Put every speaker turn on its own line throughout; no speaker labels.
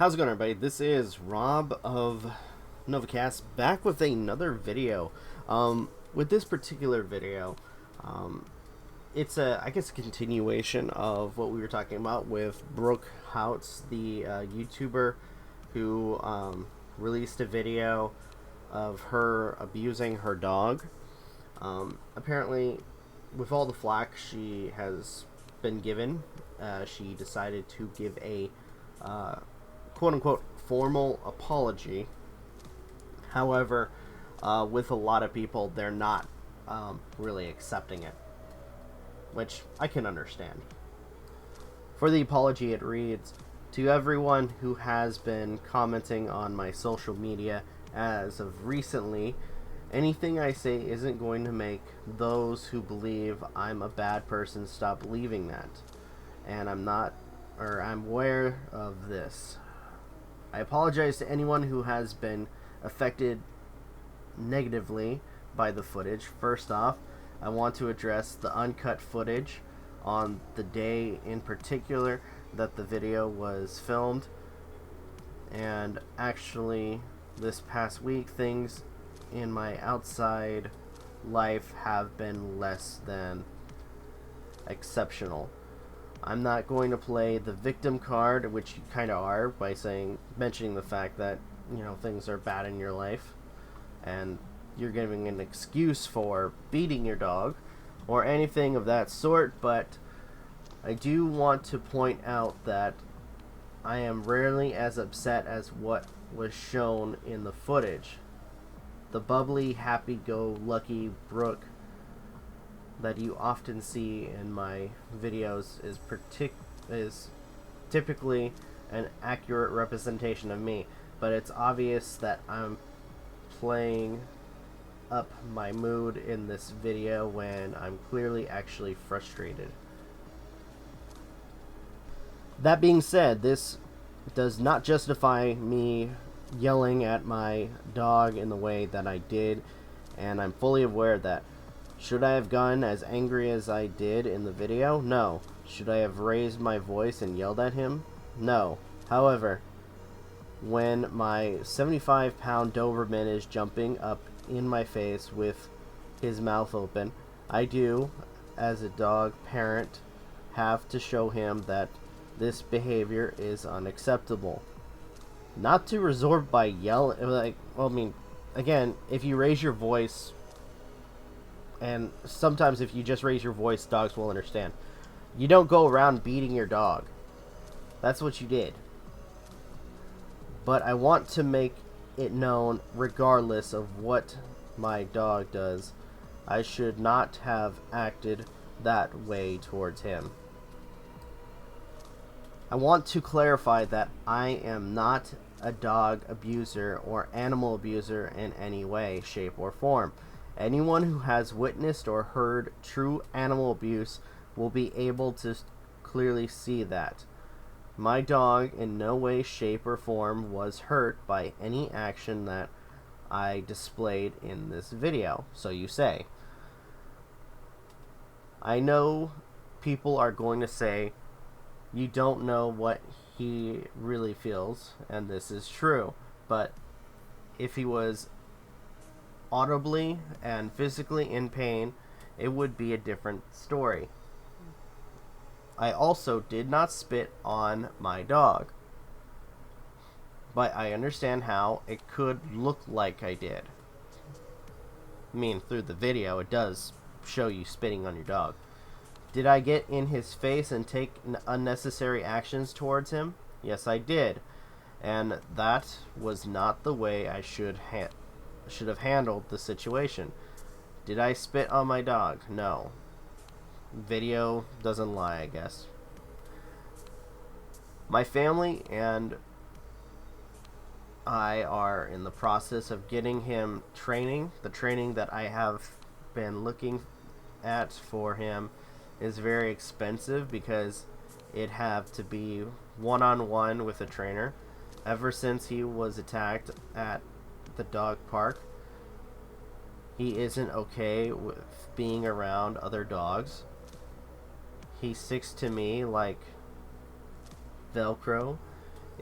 How's it going, everybody? This is Rob of Novakast back with another video. With this particular video, it's I guess a continuation of what we were talking about with Brooke Houts, the YouTuber who released a video of her abusing her dog. Apparently, with all the flack she has been given, she decided to give a quote-unquote formal apology. However, with a lot of people, they're not really accepting it, which I can understand. For the apology, it reads, "To everyone who has been commenting on my social media as of recently, anything I say isn't going to make those who believe I'm a bad person stop believing that. And I'm aware of this. I apologize to anyone who has been affected negatively by the footage. First off, I want to address the uncut footage on the day in particular that the video was filmed. And actually, this past week, things in my outside life have been less than exceptional. I'm not going to play the victim card, which you kind of are, by mentioning the fact that, things are bad in your life and you're giving an excuse for beating your dog or anything of that sort, but I do want to point out that I am rarely as upset as what was shown in the footage. The bubbly, happy-go-lucky Brooke that you often see in my videos is typically an accurate representation of me, but it's obvious that I'm playing up my mood in this video when I'm clearly actually frustrated. That being said, this does not justify me yelling at my dog in the way that I did, and I'm fully aware that. Should I have gotten as angry as I did in the video? No. Should I have raised my voice and yelled at him? No. However, when my 75-pound Doberman is jumping up in my face with his mouth open, I do, as a dog parent, have to show him that this behavior is unacceptable. Not to resort by yelling, again, if you raise your voice, and sometimes if you just raise your voice, dogs will understand. You don't go around beating your dog. That's what you did. But I want to make it known, regardless of what my dog does, I should not have acted that way towards him. I want to clarify that I am not a dog abuser or animal abuser in any way, shape, or form. Anyone who has witnessed or heard true animal abuse will be able to clearly see that. My dog in no way, shape, or form was hurt by any action that I displayed in this video, so you say. I know people are going to say, you don't know what he really feels, and this is true, but if he was audibly and physically in pain, it would be a different story. I also did not spit on my dog, but I understand how it could look like I did. Through the video, it does show you spitting on your dog. Did I get in his face and take unnecessary actions towards him? Yes, I did, and that was not the way I should have handled the situation. Did I spit on my dog? No. Video doesn't lie, I guess. My family and I are in the process of getting him training. The training that I have been looking at for him is very expensive because it have to be one-on-one with a trainer. Ever since he was attacked at the dog park, he isn't okay with being around other dogs. He sticks to me like Velcro.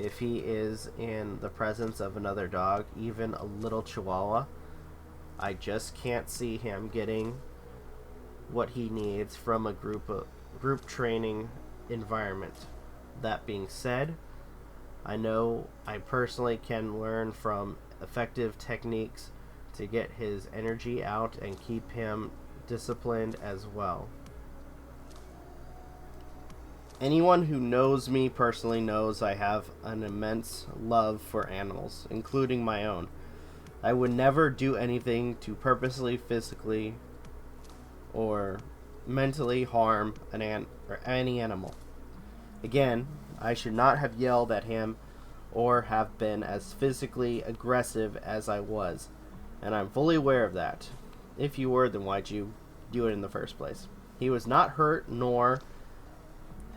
if he is in the presence of another dog, even a little Chihuahua. I just can't see him getting what he needs from a group training environment. That being said, I know I personally can learn from effective techniques to get his energy out and keep him disciplined as well. Anyone who knows me personally knows I have an immense love for animals, including my own. I would never do anything to purposely, physically, or mentally harm any animal. Again, I should not have yelled at him or have been as physically aggressive as I was, and I'm fully aware of that. If you were, then why'd you do it in the first place? He was not hurt, nor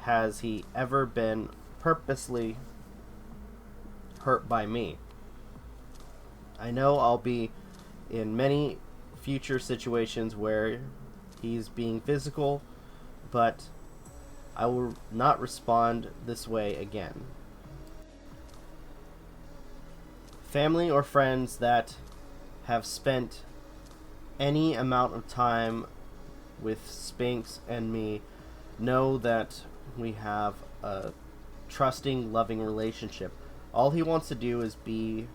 has he ever been purposely hurt by me. I know I'll be in many future situations where he's being physical, but I will not respond this way again. Family or friends that have spent any amount of time with Spinks and me know that we have a trusting, loving relationship. All he wants to do is be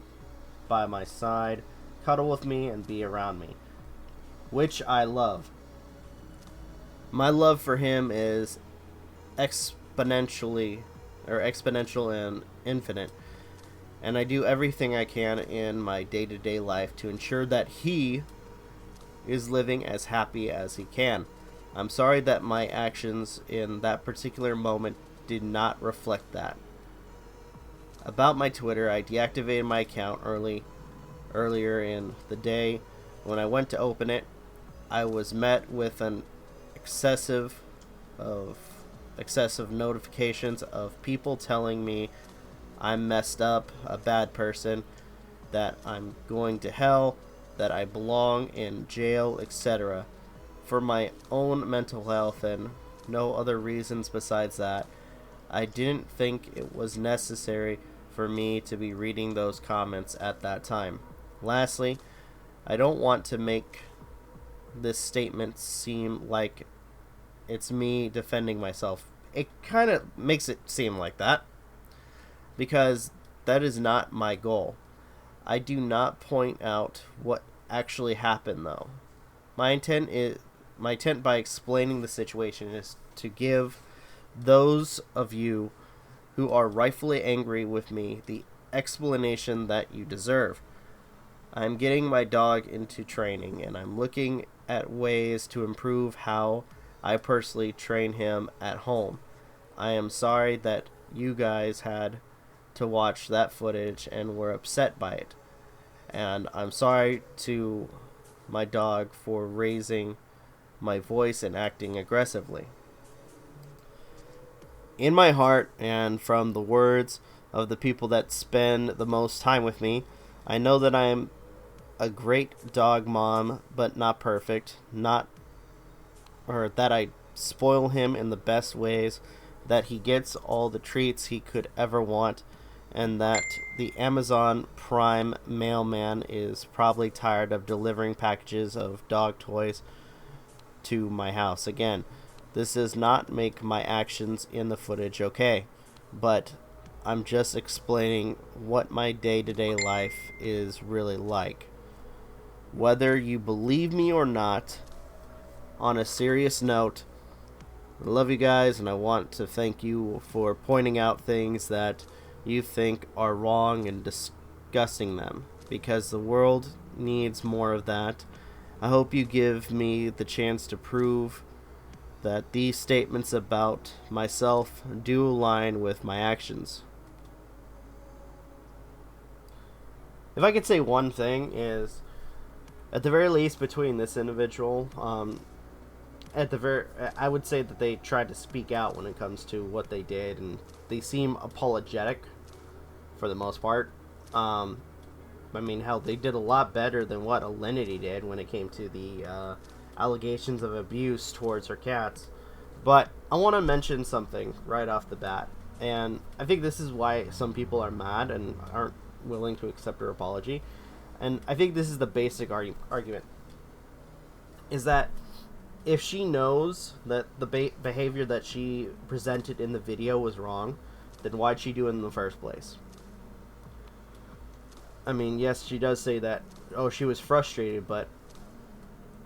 by my side, cuddle with me, and be around me, which I love. My love for him is exponential and infinite, and I do everything I can in my day-to-day life to ensure that he is living as happy as he can. I'm sorry that my actions in that particular moment did not reflect that. About my Twitter, I deactivated my account earlier in the day. When I went to open it, I was met with an excessive notifications of people telling me I'm messed up, a bad person, that I'm going to hell, that I belong in jail, etc. For my own mental health and no other reasons besides that, I didn't think it was necessary for me to be reading those comments at that time. Lastly, I don't want to make this statement seem like it's me defending myself. It kind of makes it seem like that, because that is not my goal. I do not point out what actually happened, though. My intent by explaining the situation is to give those of you who are rightfully angry with me the explanation that you deserve. I'm getting my dog into training, and I'm looking at ways to improve how I personally train him at home. I am sorry that you guys had to watch that footage and were upset by it. And I'm sorry to my dog for raising my voice and acting aggressively. In my heart, and from the words of the people that spend the most time with me, I know that I am a great dog mom, but not perfect. Or that I spoil him in the best ways, that he gets all the treats he could ever want, and that the Amazon Prime mailman is probably tired of delivering packages of dog toys to my house. Again, this does not make my actions in the footage okay, but I'm just explaining what my day-to-day life is really like. Whether you believe me or not, on a serious note, I love you guys, and I want to thank you for pointing out things that you think are wrong and discussing them, because the world needs more of that. I hope you give me the chance to prove that these statements about myself do align with my actions. If I could say one thing, is at the very least between this individual, I would say that they tried to speak out when it comes to what they did, and they seem apologetic for the most part. I mean, hell, they did a lot better than what Alinity did when it came to the allegations of abuse towards her cats. But I want to mention something right off the bat. And I think this is why some people are mad and aren't willing to accept her apology. And I think this is the basic argument. Is that if she knows that the behavior that she presented in the video was wrong, then why'd she do it in the first place? I mean, yes, she does say that, oh, she was frustrated, but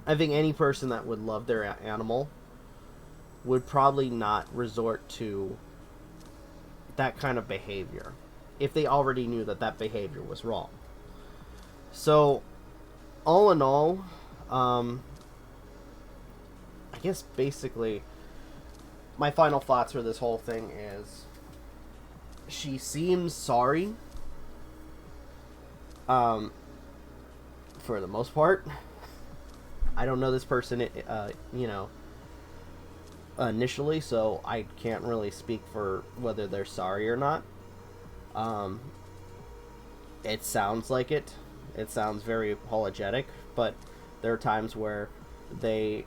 I think any person that would love their animal would probably not resort to that kind of behavior if they already knew that that behavior was wrong. So, all in all, I guess basically my final thoughts for this whole thing is she seems sorry for the most part. I don't know this person, initially, so I can't really speak for whether they're sorry or not. It sounds like it. It sounds very apologetic, but there are times where they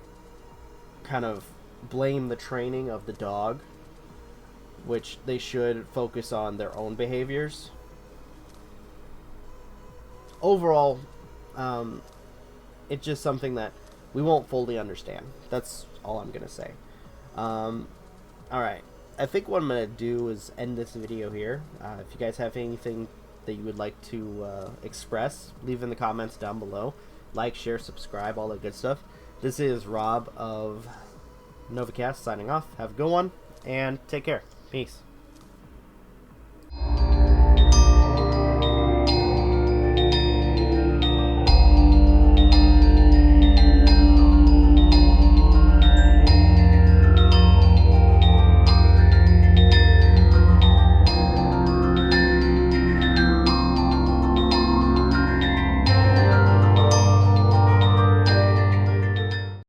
kind of blame the training of the dog, which they should focus on their own behaviors. Overall, it's just something that we won't fully understand. That's all I'm gonna say. Alright, I think what I'm gonna do is end this video here. If you guys have anything that you would like to express, leave in the comments down below. Like, share, subscribe, all that good stuff. This is Rob of Novakast signing off. Have a good one, and take care. Peace.